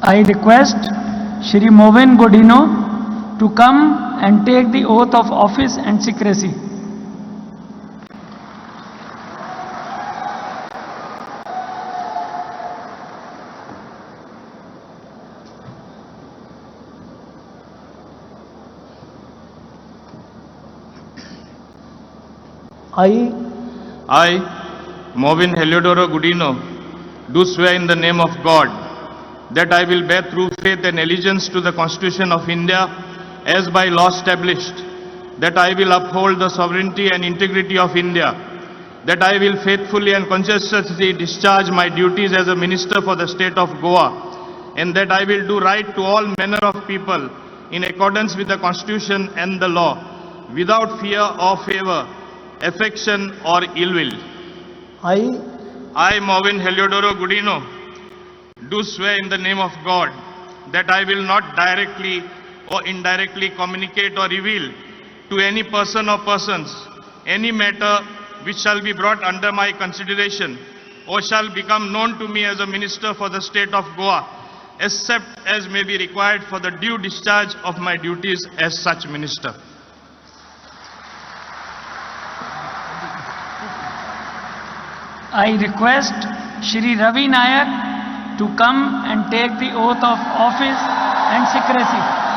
I request Shri MAUVIN GODINHO to come and take the oath of office and secrecy. I, MAUVIN GODINHO, do swear in the name of God that I will bear true faith and allegiance to the Constitution of India as by law established, that I will uphold the sovereignty and integrity of India, that I will faithfully and conscientiously discharge my duties as a Minister for the State of Goa, and that I will do right to all manner of people in accordance with the Constitution and the law, without fear or favor, affection or ill will. I, MAUVIN GODINHO, do swear in the name of God that I will not directly or indirectly communicate or reveal to any person or persons any matter which shall be brought under my consideration or shall become known to me as a Minister for the State of Goa, except as may be required for the due discharge of my duties as such Minister. I request Shri Ravi Nayak to come and take the oath of office and secrecy.